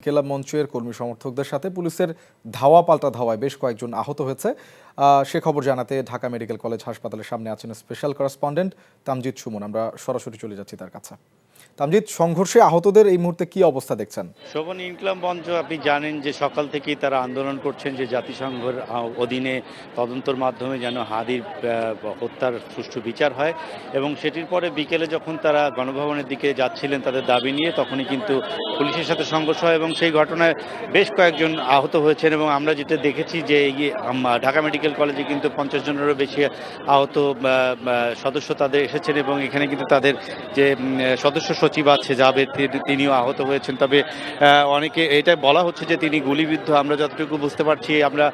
ইনকিলাব মঞ্চের কর্মী সমর্থকদের সাথে পুলিশের ধাওয়া পাল্টা ধাওয়ায় বেশ কয়েকজন আহত হয়েছে। সে খবর জানাতে ঢাকা মেডিকেল কলেজ হাসপাতালের সামনে আছেন স্পেশাল করেসপন্ডেন্ট তামজিদ সুমন। আমরা সরাসরি চলে যাচ্ছি তার কাছে। তামজিদ, সংঘর্ষে আহতদের এই মুহূর্তে কি অবস্থা দেখছেন? শোভন, ইনকিলাব মঞ্চ আপনি জানেন যে সকাল থেকেই তারা আন্দোলন করছেন যে জাতিসংঘের অধীনে তদন্তের মাধ্যমে যেন হাদির হত্যার সুষ্ঠু বিচার হয়, এবং সেটির পরে বিকেলে যখন তারা গণভবনের দিকে যাচ্ছিলেন তাদের দাবি নিয়ে, তখনই কিন্তু পুলিশের সাথে সংঘর্ষ হয় এবং সেই ঘটনায় বেশ কয়েকজন আহত হয়েছেন। এবং আমরা যেটা দেখেছি যে ঢাকা মেডিকেল কলেজে কিন্তু 50 জনেরও বেশি আহত সদস্য তাদের এসেছেন, এবং এখানে কিন্তু তাদের যে সদস্য সচিব আছে জাবেদ, তিনিও আহত হয়েছেন। তবে অনেকে এটা বলা হচ্ছে যে তিনি গুলিবিদ্ধ। আমরা যতটুকু বুঝতে পারছি, আমরা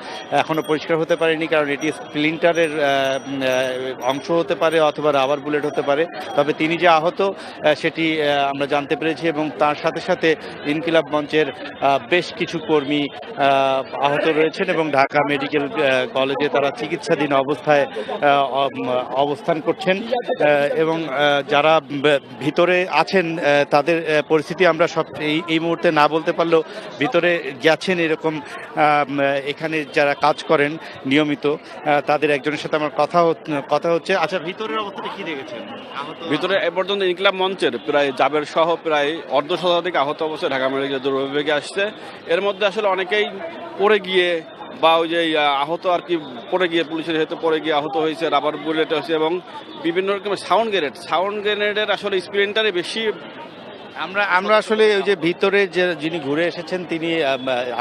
এখনো পরিষ্কার হতে পারিনি, কারণ এটি স্প্লিন্টারের অংশ হতে পারে অথবা রাবার বুলেট হতে পারে। তবে তিনি যে আহত সেটি আমরা জানতে পেরেছি, এবং তার সাথে সাথে ইনকিলাব মঞ্চের বেশ কিছু কর্মী আহত রয়েছেন এবং ঢাকা মেডিকেল কলেজে তারা চিকিৎসাধীন অবস্থায় অবস্থান করছেন। এবং যারা ভিতরে আছেন তাদের পরিস্থিতি আমরা সব এই মুহূর্তে না বলতে পারলেও, ভিতরে গেছেন এরকম এখানে যারা কাজ করেন নিয়মিত তাদের একজনের সাথে আমার কথা হচ্ছে। আচ্ছা, ভিতরের অবস্থাটা কি দেখেছেন? ভিতরে এ পর্যন্ত ইনকিলাব মঞ্চের প্রায় জাবের সহ প্রায় অর্ধশতাধিক আহত অবস্থায় ঢাকা মেডিকেল বিভাগে আসছে। এর মধ্যে আসলে অনেকেই পড়ে গিয়ে বা ওই যে আহত আর কি পড়ে গিয়ে পুলিশের হেতু পড়ে গিয়ে আহত হয়েছে, রাবার বুলেট হয়েছে এবং বিভিন্ন রকমের সাউন্ড গ্রেনেডের আসলে স্প্লিন্টারে বেশি। আমরা আসলে ওই যে ভিতরে যে যিনি ঘুরে এসেছেন তিনি,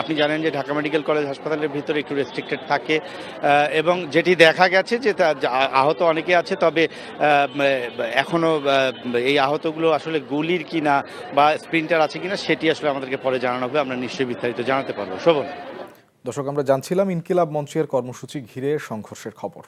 আপনি জানেন যে ঢাকা মেডিকেল কলেজ হাসপাতালের ভিতরে একটু রেস্ট্রিক্টেড থাকে, এবং যেটি দেখা গেছে যে আহত অনেকে আছে। তবে এখনো এই আহতগুলো আসলে গুলির কিনা বা স্প্লিন্টার আছে কিনা সেটি আসলে আমাদেরকে পরে জানানো হবে। আমরা নিশ্চয়ই বিস্তারিত জানাতে পারবো। শোভন। দর্শক, আমরা জানছিলাম ইনকিলাব মঞ্চের কর্মসূচি ঘিরে সংঘর্ষের খবর।